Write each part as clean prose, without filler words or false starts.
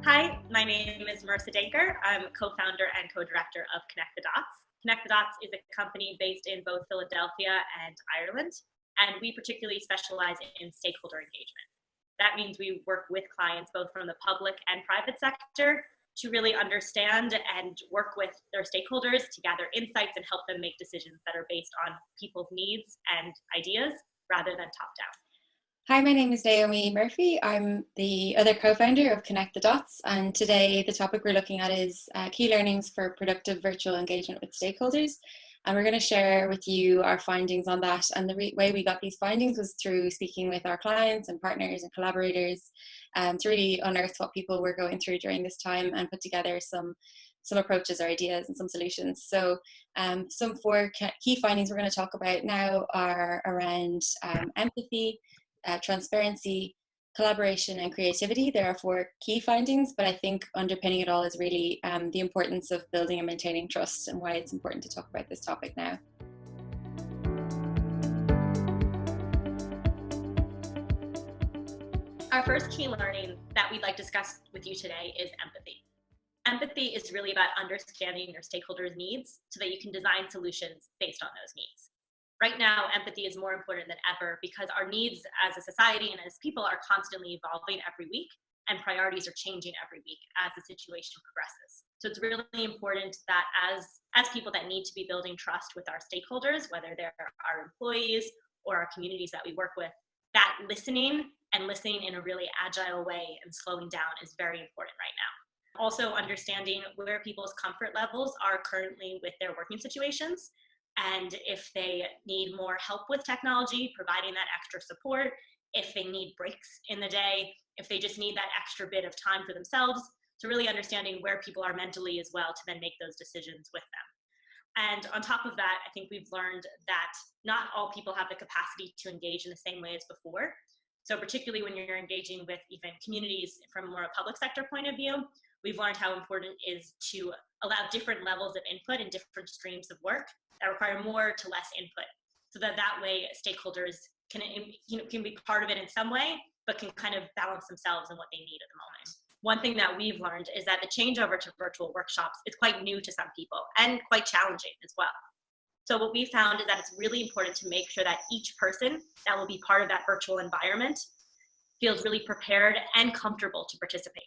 Hi, my name is Marisa Denker. I'm co-founder and co-director of Connect the Dots. Connect the Dots is a company based in both Philadelphia and Ireland, and we particularly specialize in stakeholder engagement. That means we work with clients both from the public and private sector to really understand and work with their stakeholders to gather insights and help them make decisions that are based on people's needs and ideas rather than top-down. Hi, my name is Naomi Murphy. I'm the other co-founder of Connect the Dots, and today the topic we're looking at is key learnings for productive virtual engagement with stakeholders. And we're going to share with you our findings on that. And the way we got these findings was through speaking with our clients and partners and collaborators to really unearth what people were going through during this time and put together some approaches or ideas and some solutions. So some four key findings we're going to talk about now are around empathy, transparency, collaboration, and creativity. There are four key findings, but I think underpinning it all is really the importance of building and maintaining trust and why it's important to talk about this topic now. Our first key learning that we'd like to discuss with you today is empathy. Empathy is really about understanding your stakeholders' needs so that you can design solutions based on those needs. Right now, empathy is more important than ever because our needs as a society and as people are constantly evolving every week, and priorities are changing every week as the situation progresses. So it's really important that as people that need to be building trust with our stakeholders, whether they're our employees or our communities that we work with, that listening in a really agile way and slowing down is very important right now. Also understanding where people's comfort levels are currently with their working situations, and if they need more help with technology, providing that extra support, if they need breaks in the day, if they just need that extra bit of time for themselves. So really understanding where people are mentally as well to then make those decisions with them. And on top of that, I think we've learned that not all people have the capacity to engage in the same way as before. So particularly when you're engaging with even communities from more a public sector point of view, we've learned how important it is to allow different levels of input and different streams of work that require more to less input, so that way stakeholders can be part of it in some way, but can kind of balance themselves and what they need at the moment. One thing that we've learned is that the changeover to virtual workshops is quite new to some people and quite challenging as well. So what we found is that it's really important to make sure that each person that will be part of that virtual environment feels really prepared and comfortable to participate.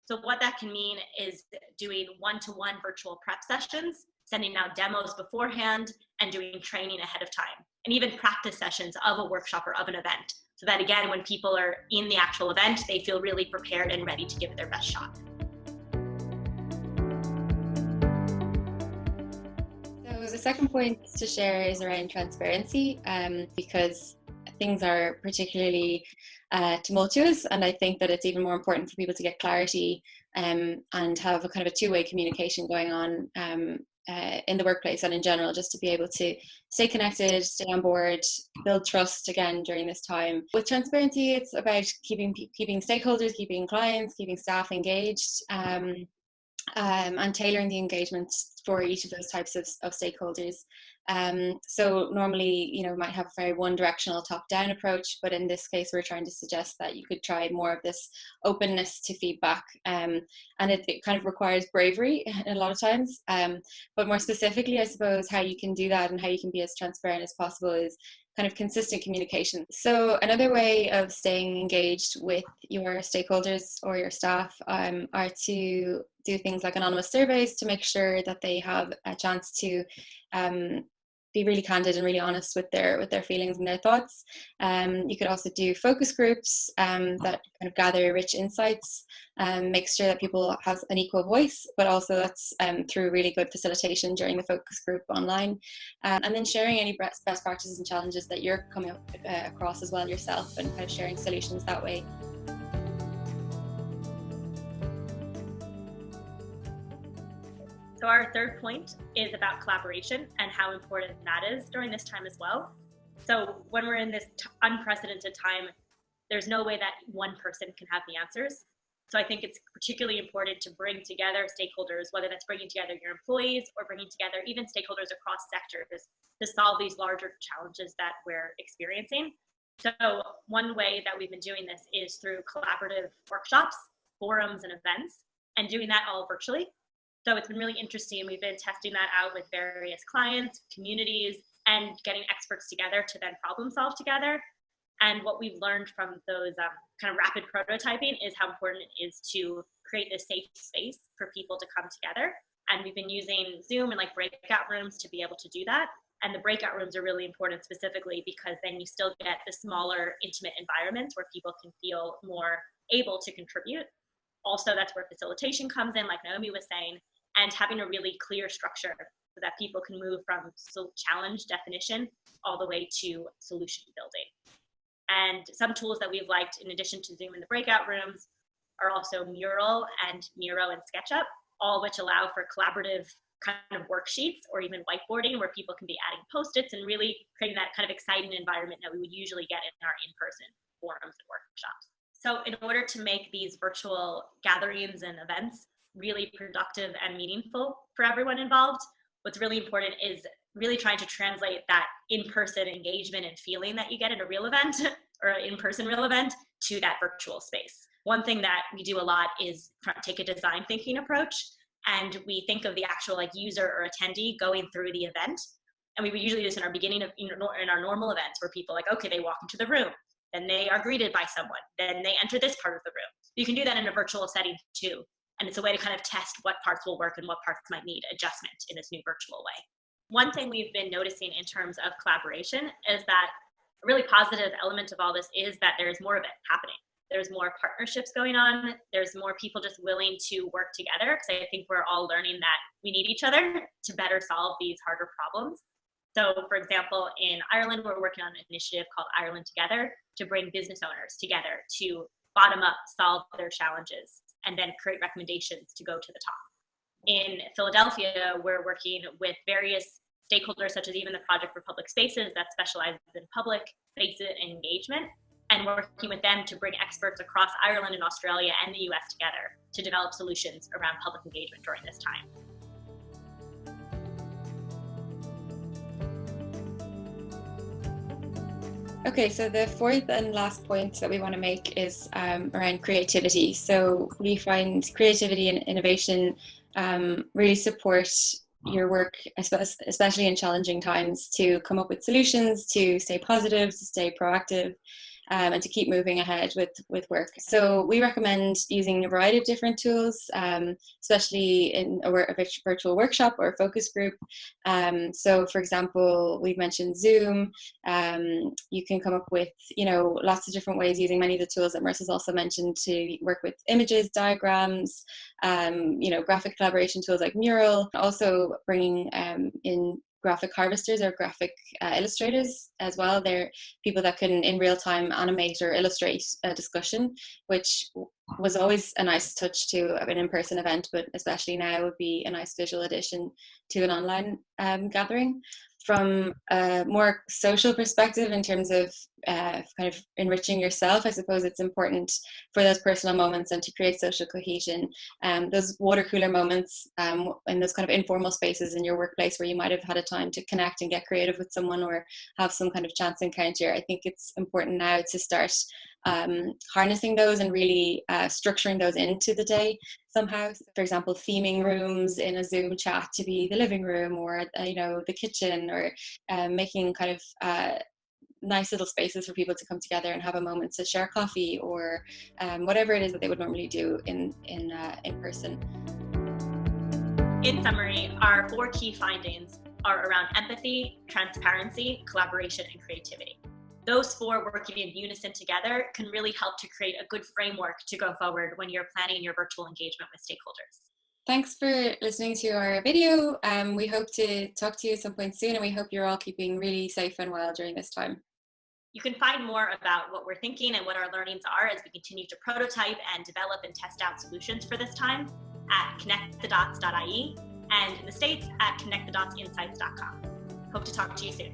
So what that can mean is doing one-to-one virtual prep sessions, sending out demos beforehand, and doing training ahead of time, and even practice sessions of a workshop or of an event, so that again, when people are in the actual event, they feel really prepared and ready to give it their best shot. So the second point to share is around transparency, because things are particularly tumultuous, and I think that it's even more important for people to get clarity and have a kind of a two-way communication going on in the workplace and in general, just to be able to stay connected, stay on board, build trust again during this time. With transparency, it's about keeping stakeholders, keeping clients, keeping staff engaged, and tailoring the engagement for each of those types of stakeholders. So normally, we might have a very one-directional top-down approach, but in this case, we're trying to suggest that you could try more of this openness to feedback, and it kind of requires bravery a lot of times. But more specifically, I suppose, how you can do that and how you can be as transparent as possible is kind of consistent communication. So another way of staying engaged with your stakeholders or your staff are to do things like anonymous surveys to make sure that they have a chance to be really candid and really honest with their feelings and their thoughts. You could also do focus groups that kind of gather rich insights, make sure that people have an equal voice, but also that's through really good facilitation during the focus group online, and then sharing any best practices and challenges that you're coming up across as well yourself, and kind of sharing solutions that way. So our third point is about collaboration and how important that is during this time as well. So when we're in this unprecedented time, there's no way that one person can have the answers. So I think it's particularly important to bring together stakeholders, whether that's bringing together your employees or bringing together even stakeholders across sectors to solve these larger challenges that we're experiencing. So one way that we've been doing this is through collaborative workshops, forums, and events and doing that all virtually. So it's been really interesting. We've been testing that out with various clients, communities, and getting experts together to then problem solve together. And what we've learned from those kind of rapid prototyping is how important it is to create this safe space for people to come together. And we've been using Zoom and like breakout rooms to be able to do that. And the breakout rooms are really important specifically because then you still get the smaller, intimate environments where people can feel more able to contribute. Also, that's where facilitation comes in, like Naomi was saying, and having a really clear structure so that people can move from challenge definition all the way to solution building. And some tools that we've liked in addition to Zoom and the breakout rooms are also Mural and Miro and SketchUp, all which allow for collaborative kind of worksheets or even whiteboarding where people can be adding Post-its and really creating that kind of exciting environment that we would usually get in our in-person forums and workshops. So in order to make these virtual gatherings and events really productive and meaningful for everyone involved, what's really important is really trying to translate that in-person engagement and feeling that you get at a real event or an in-person real event to that virtual space. One thing that we do a lot is take a design thinking approach, and we think of the actual like user or attendee going through the event. And we would usually do this in our beginning of in our normal events where people like, okay, they walk into the room, then they are greeted by someone, then they enter this part of the room. You can do that in a virtual setting too. And it's a way to kind of test what parts will work and what parts might need adjustment in this new virtual way. One thing we've been noticing in terms of collaboration is that a really positive element of all this is that there's more of it happening. There's more partnerships going on. There's more people just willing to work together because I think we're all learning that we need each other to better solve these harder problems. So for example, in Ireland, we're working on an initiative called Ireland Together to bring business owners together to bottom up solve their challenges and then create recommendations to go to the top. In Philadelphia, we're working with various stakeholders, such as even the Project for Public Spaces that specializes in public spaces and engagement, and working with them to bring experts across Ireland and Australia and the US together to develop solutions around public engagement during this time. Okay, so the fourth and last point that we want to make is around creativity. So we find creativity and innovation really support your work, especially in challenging times, to come up with solutions, to stay positive, to stay proactive, and to keep moving ahead with work. So we recommend using a variety of different tools, especially in a virtual workshop or a focus group. So for example, we've mentioned Zoom. You can come up with, lots of different ways using many of the tools that Marisa's also mentioned to work with images, diagrams, graphic collaboration tools like Mural, also bringing in graphic harvesters or graphic illustrators as well. They're people that can in real time animate or illustrate a discussion, which was always a nice touch to an in-person event, but especially now would be a nice visual addition to an online gathering. From a more social perspective, in terms of kind of enriching yourself, I suppose it's important for those personal moments and to create social cohesion. Those water cooler moments in those kind of informal spaces in your workplace where you might have had a time to connect and get creative with someone or have some kind of chance encounter. I think it's important now to start harnessing those and really structuring those into the day somehow. For example, theming rooms in a Zoom chat to be the living room or the kitchen, or making kind of nice little spaces for people to come together and have a moment to share coffee or whatever it is that they would normally do in person. In summary, our 4 key findings are around empathy, transparency, collaboration, and creativity. Those 4 working in unison together can really help to create a good framework to go forward when you're planning your virtual engagement with stakeholders. Thanks for listening to our video. We hope to talk to you at some point soon, and we hope you're all keeping really safe and well during this time. You can find more about what we're thinking and what our learnings are as we continue to prototype and develop and test out solutions for this time at connectthedots.ie, and in the States at connectthedotsinsights.com. Hope to talk to you soon.